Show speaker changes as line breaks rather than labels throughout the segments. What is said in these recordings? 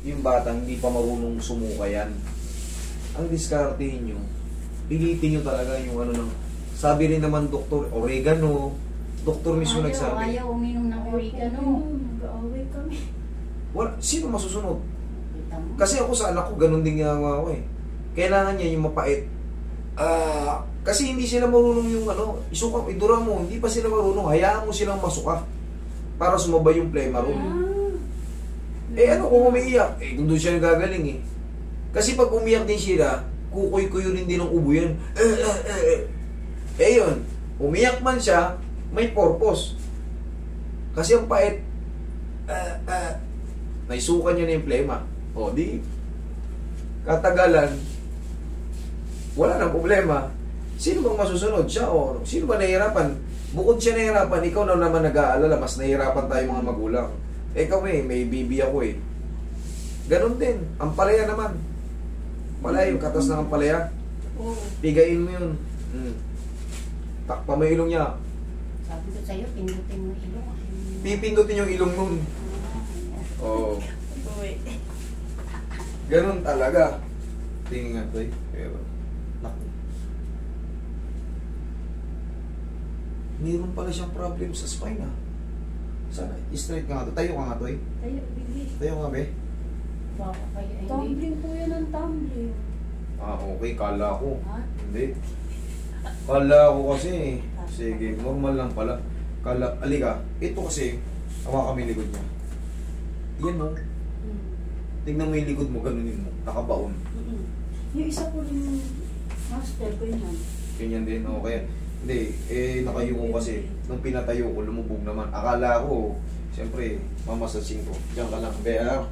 yung bata hindi pa marunong sumuka yan. Ang diskarte nyo, pilitin nyo talaga yung ano ng, sabi rin naman doktor, oregano, doktor mismo nagsabi.
Ayaw uminom ng oregano.
Nag-aaway kami.
Sino masusunod? Kasi ako sa anak ko, ganun din ginagawa ko eh. Kailangan niya yung mapait. Kasi hindi sila marunong yung ano, isuka, idura mo, hindi pa sila marunong, hayaan mo silang masuka para sumabay yung plema ro. Ano kung umiiyak? Kung doon siya nagagaling eh. Kasi pag umiyak din sila, kukoy-kuyo rin din ng ubo yan. Yun, umiyak man siya, may purpose. Kasi ang pait, naisukan niya na yung plema. O di, katagalan, wala nang problema. Sino bang masusunod? Siya o sino ba nahihirapan? Bukod siya nahihirapan, ikaw na naman nag-aalala, mas nahihirapan tayo mga magulang. Ikaw may baby ako eh. Ganon din, ang palaya naman. Palaya, yung katas ng ampalaya. Pigain mo yun. Takpa mo yung ilong niya.
Sabi ko sa'yo, pindutin mo ilong.
Pipindutin yung ilong nun. Oh. Ganon talaga. Tingin nga ito eh. Pero, naku. Meron pala siyang problem sa spine ah. Sana, straight ka nga to. Tayo ka nga to eh.
Tayo, bigay.
Tayo nga be.
Baka kaya hindi.
Tumbling po yan ang tumbling.
Okay. Kala ko.
Ha?
Hindi. Kala ko kasi. Sige, normal lang pala. Alika. Ito kasi, hawa kami likod niya. Yan mo. Tingnan mo yung likod mo, ganunin mo. Nakabaon.
Yung isa ko rin master ko yan.
Ganyan din, okay. Hindi, nakayuko kasi. Nung pinatayo ko, lumubog naman. Akala ko, siyempre, mamasasin ko. Diyan ka lang, Bea.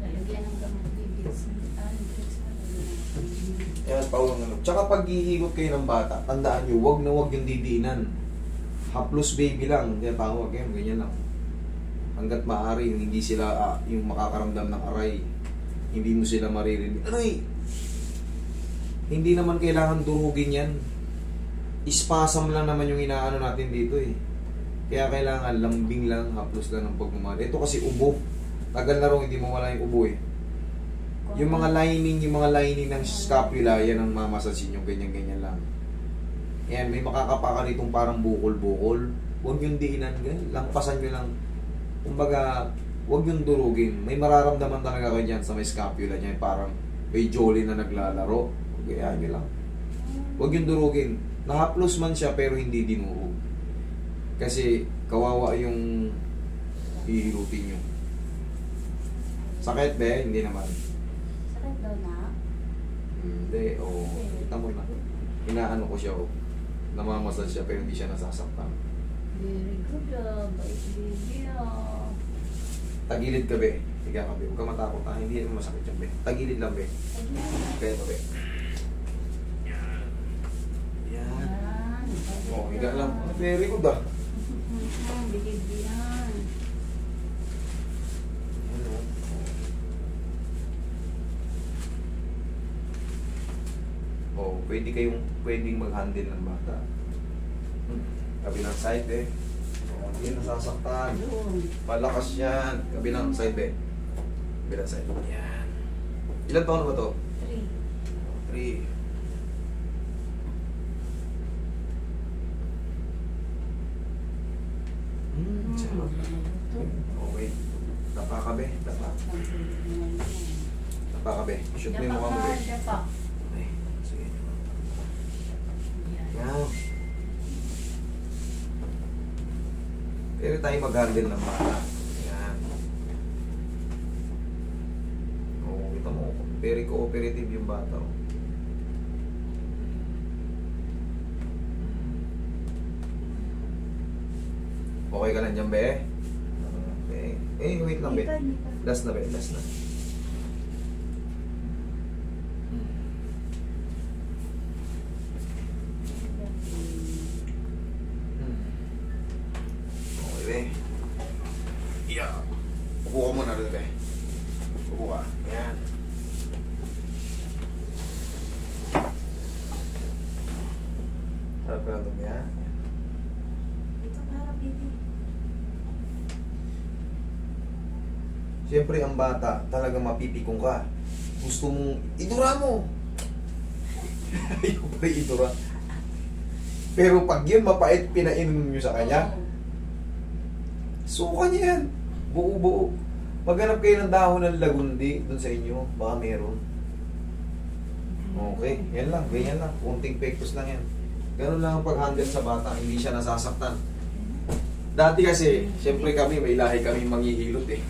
Lalagyan ng gamot.
Yan, pawang ano. Tsaka pag hihigot kayo ng bata, tandaan nyo, wag na wag yung didiinan. Haplos baby lang, yan tawag yan, ganyan lang. Hanggat maaari, hindi sila yung makakaramdam ng aray. Hindi mo sila maririnig. Aray! Hindi naman kailangan durugin yan. Ispasam lang naman yung inaano natin dito eh. Kaya kailangan lambing lang, haplos lang ng pagmamahal. Ito kasi ubo. Tagal na rin hindi mawala yung ubo eh. Yung mga lining ng scapula, yan ang mamasasin yung ganyan-ganyan lang. Yan, may makakapa ka nitong parang bukol-bukol. Huwag yung diinan, ganyan. Lampasan nyo lang. Kumbaga, huwag yung durugin. May mararamdaman talaga kayo dyan sa may scapula niya. Parang may jolly na naglalaro. Gayaan nyo lang. Huwag yung durugin. Nahaplos man siya pero hindi dinurog. Kasi kawawa yung hihilutin nyo. Sakit ba? Hindi naman.
Sakit daw na.
Hindi, kita mo na. Inaano ko siya, namamasal siya pero hindi siya nasasaktan.
Very good, bait baby
Tagilid ka, be. Higa ka, be. Huwag ka matakot, ha. Hindi naman masakit yan, be. Tagilid lang, be. Kaya be. Yan. Yan. Higa lang. Very good, ah.
Bigid yan.
Pwedeng mag-handle ng bata. Kabilang side, eh. Hindi nasasaktan. Palakas yan. Kabilang side, eh. Kabilang side. Yan. Ilan taon na ba to? 3. Okay. Tapa ka, be. Tapa. Tapa ka, be. Shoot mo yung mukha mo, be. Okay. Sige. Yan. Pero tayo mag-handle ng bata. Yan. Oo, kita mo. Very cooperative yung bata. Okay ka lang dyan, be? Okay. Wait lang, be. Last na, be. Last na. Okay, be. Yeah. Upo ka muna rin, be. Upo ka. Yan. Sarap ka na dumi, ha? Siyempre, ang bata, talagang mapipikong ka. Gusto mong, idura mo. Ayaw pa idura. Pero pag yun mapait, pinainom nyo sa kanya,
Oo.
suka niya yan. Buo-buo. Maghanap kayo ng dahon ng lagundi dun sa inyo. Baka meron. Okay, yan lang. Ganyan lang. Kunting pektos lang yan. Ganun lang ang pag-handle sa bata. Hindi siya nasasaktan. Dati kasi, siyempre kami, may lahi kami manghihilot eh.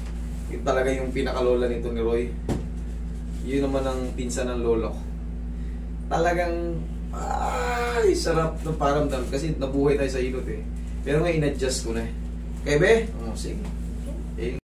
Yun talaga yung pinakalola nito ni Roy. Yun naman ang pinsan ng lolo ko. Talagang, ay, sarap ng paramdam. Kasi nabuhay tayo sa hilot eh. Pero ngayon, in-adjust ko na eh. Kaya be? Oh, sige.